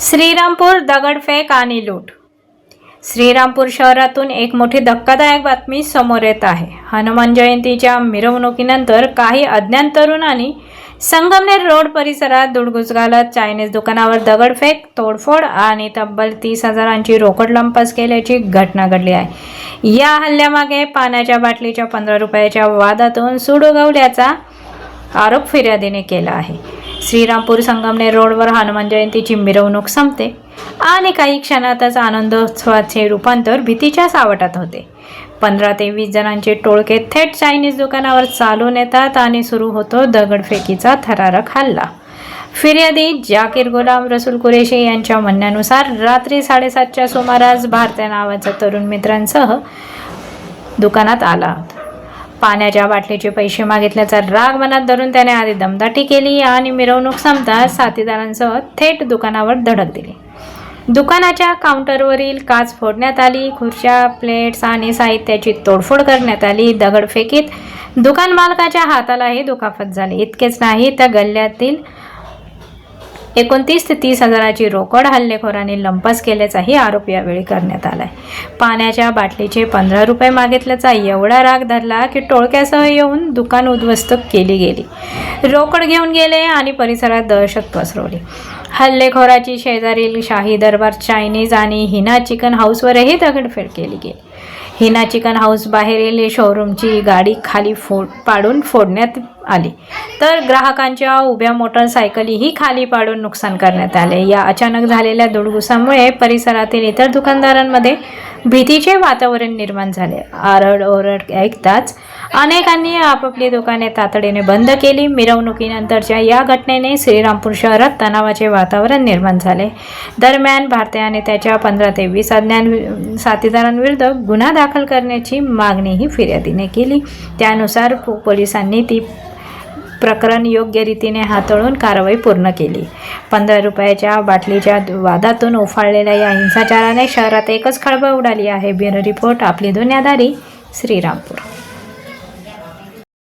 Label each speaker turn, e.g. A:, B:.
A: श्रीरामपूर दगडफेक आणि लूट. श्रीरामपूर शहरातून एक मोठी धक्कादायक बातमी समोर येत आहे. हनुमान जयंतीच्या मिरवणुकीनंतर काही अज्ञात तरुणांनी संगमनेर रोड परिसरात धुडगूस घालत चायनीज दुकानावर दगडफेक, तोडफोड आणि तब्बल 30,000ची रोकड लंपास केल्याची घटना घडली आहे. या हल्ल्यामागे पाण्याच्या बाटलीच्या 15 रुपयाच्या वादातून सूड उगवल्याचा आरोप फिर्यादीने केला आहे. श्रीरामपूर संगमनेर रोडवर हनुमान जयंतीची मिरवणूक संपते आणि काही क्षणातच आनंदोत्सवाचे रूपांतर भीतीच्या सावटात होते. 15 ते 20 जणांचे टोळके थेट चायनीज दुकानावर चालून येतात आणि सुरू होतो दगडफेकीचा थरारक हल्ला. फिर्यादी जाकीर गुलाम रसूल कुरेशी यांच्या म्हणण्यानुसार रात्री 7:30च्या सुमारास भारती नावाचा तरुण मित्रांसह दुकानात आला होता. पाण्याच्या बाटलीचे पैसे मागितल्याचा राग मनात धरून त्याने आधी दमदाटी केली आणि मिरवणूक संपताच साथीदारांसह थेट दुकानावर धडक दिली. दुकानाच्या काउंटरवरील काच फोडण्यात आली, खुर्च्या, प्लेट्स आणि साहित्याची तोडफोड करण्यात आली. दगडफेकीत दुकान मालकाच्या हातालाही दुखापत झाली. इतकेच नाही तर गल्ल्यातील 29 ते 30,000ची रोकड हल्लेखोरांनी लंपास केल्याचाही आरोप यावेळी करण्यात आलाय. पाण्याच्या बाटलीचे 15 रुपये मागितल्याचा एवढा राग धरला की टोळक्यासह येऊन दुकान उद्ध्वस्त केली गेली. रोकड घेऊन गेले आणि परिसरात दहशत पसरवली. हल्लेखोराची शेजारील शाही दरबार चायनीज आणि हिना चिकन हाऊसवरही दगडफेक केली गेली. हिना चिकन हाऊस बाहेरील शोरूमची गाडी खाली पाडून फोडण्यात आली, तर ग्राहकांच्या उभ्या मोटरसायकलीही खाली पाडून नुकसान करण्यात आले. या अचानक झालेल्या धुडगुसामुळे परिसरातील इतर दुकानदारांमध्ये भीतीचे वातावरण निर्माण झाले. आरडाओरड ऐकताच अनेकांनी आपापली दुकाने तातडीने बंद केली. मिरवणुकीनंतरच्या या घटनेने श्रीरामपूर शहरात तणावाचे वातावरण निर्माण झाले. दरम्यान भारती आणि त्याच्या 15 ते 20 अज्ञात साथीदारांविरुद्ध गुन्हा दाखल करण्याची मागणीही फिर्यादीने केली. त्यानुसार पोलिसांनी ती प्रकरण योग्य रीतीने हाताळून कारवाई पूर्ण केली. 15 रुपयाच्या बाटलीच्या वादातून उफाळलेल्या या हिंसाचाराने शहरात एकच खळबळ उडाली आहे. ब्युरो रिपोर्ट, आपली दुनियादारी, श्रीरामपूर.